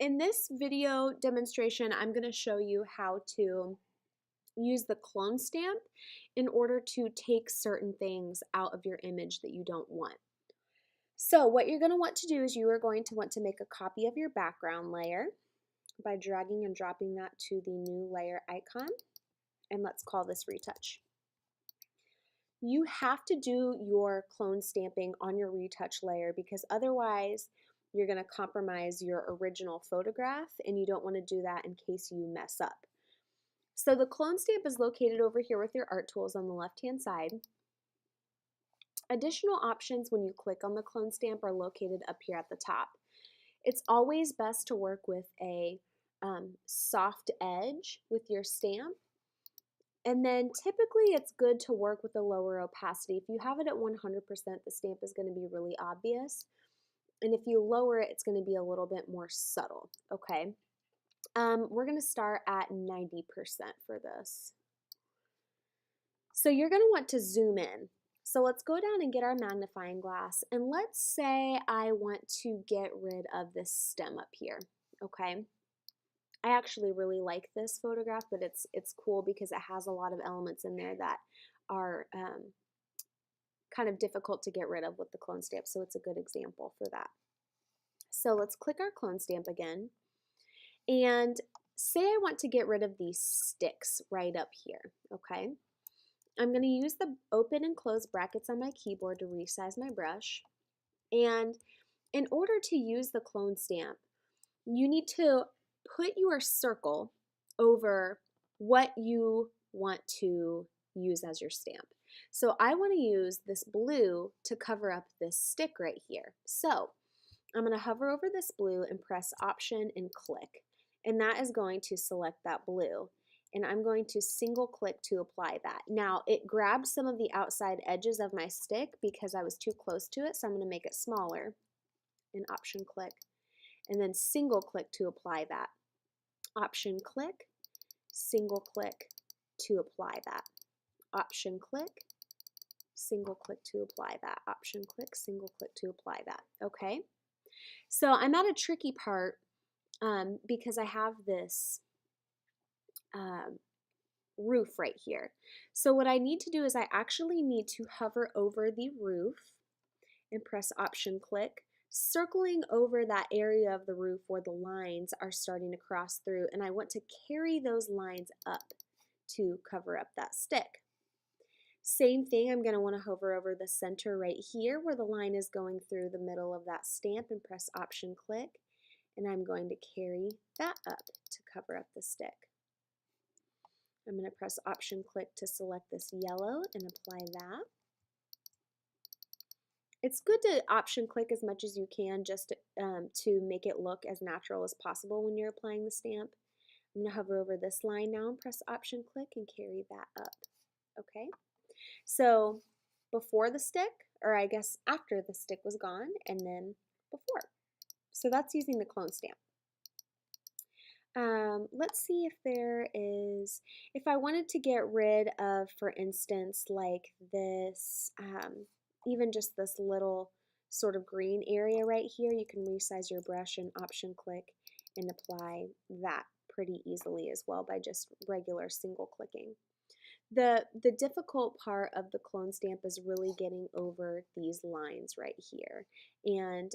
In this video demonstration, I'm going to show you how to use the clone stamp in order to take certain things out of your image that you don't want. So what you're going to want to do is you are going to want to make a copy of your background layer by dragging and dropping that to the new layer icon, and let's call this retouch. You have to do your clone stamping on your retouch layer because otherwise you're going to compromise your original photograph, and you don't want to do that in case you mess up. So the clone stamp is located over here with your art tools on the left hand side. Additional options when you click on the clone stamp are located up here at the top. It's always best to work with a soft edge with your stamp. And then typically it's good to work with a lower opacity. If you have it at 100%, the stamp is going to be really obvious. And if you lower it, it's going to be a little bit more subtle, okay? We're going to start at 90% for this. So you're going to want to zoom in. So let's go down and get our magnifying glass. And let's say I want to get rid of this stem up here, okay? I actually really like this photograph, but it's cool because it has a lot of elements in there that are kind of difficult to get rid of with the clone stamp, so it's a good example for that. So let's click our clone stamp again, and say I want to get rid of these sticks right up here, okay? I'm going to use the open and close brackets on my keyboard to resize my brush, and in order to use the clone stamp, you need to put your circle over what you want to use as your stamp. So I want to use this blue to cover up this stick right here. So I'm going to hover over this blue and press Option and click. And that is going to select that blue. And I'm going to single click to apply that. Now it grabs some of the outside edges of my stick because I was too close to it, so I'm going to make it smaller and Option click. And then single click to apply that. Option click, single click to apply that. Option click, single click to apply that. Option click, single click to apply that. Okay? So I'm at a tricky part because I have this roof right here. So what I need to do is I actually need to hover over the roof and press Option click, circling over that area of the roof where the lines are starting to cross through, and I want to carry those lines up to cover up that stick. Same thing, I'm going to want to hover over the center right here where the line is going through the middle of that stamp and press Option click, and I'm going to carry that up to cover up the stick. I'm going to press Option click to select this yellow and apply that. It's good to Option click as much as you can just to make it look as natural as possible when you're applying the stamp. I'm going to hover over this line now and press Option click and carry that up. Okay, so before the stick, or I guess after the stick was gone, and then before. So that's using the clone stamp. Let's see if there is, if I wanted to get rid of, for instance, like this, even just this little sort of green area right here, you can resize your brush and Option click and apply that pretty easily as well by just regular single clicking. The difficult part of the clone stamp is really getting over these lines right here, and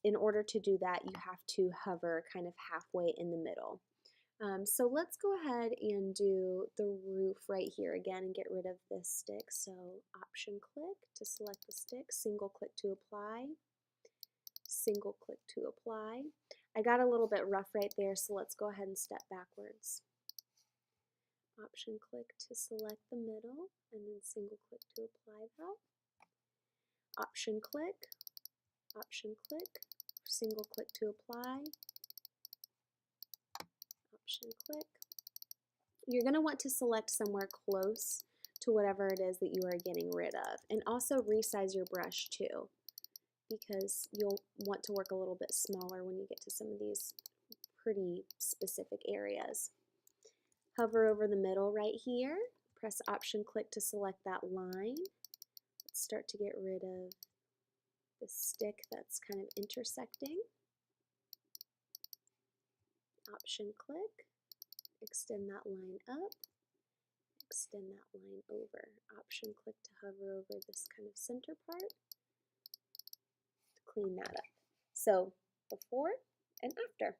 in order to do that you have to hover kind of halfway in the middle. So let's go ahead and do the roof right here again and get rid of this stick. So Option click to select the stick, single click to apply, single click to apply. I got a little bit rough right there, so let's go ahead and step backwards. Option click to select the middle and then single click to apply that. Option click, single click to apply, Option click. You're going to want to select somewhere close to whatever it is that you are getting rid of, and also resize your brush too, because you'll want to work a little bit smaller when you get to some of these pretty specific areas. Hover over the middle right here, press Option click to select that line. Let's start to get rid of the stick that's kind of intersecting. Option click, extend that line up, extend that line over. Option click to hover over this kind of center part to clean that up. So before and after.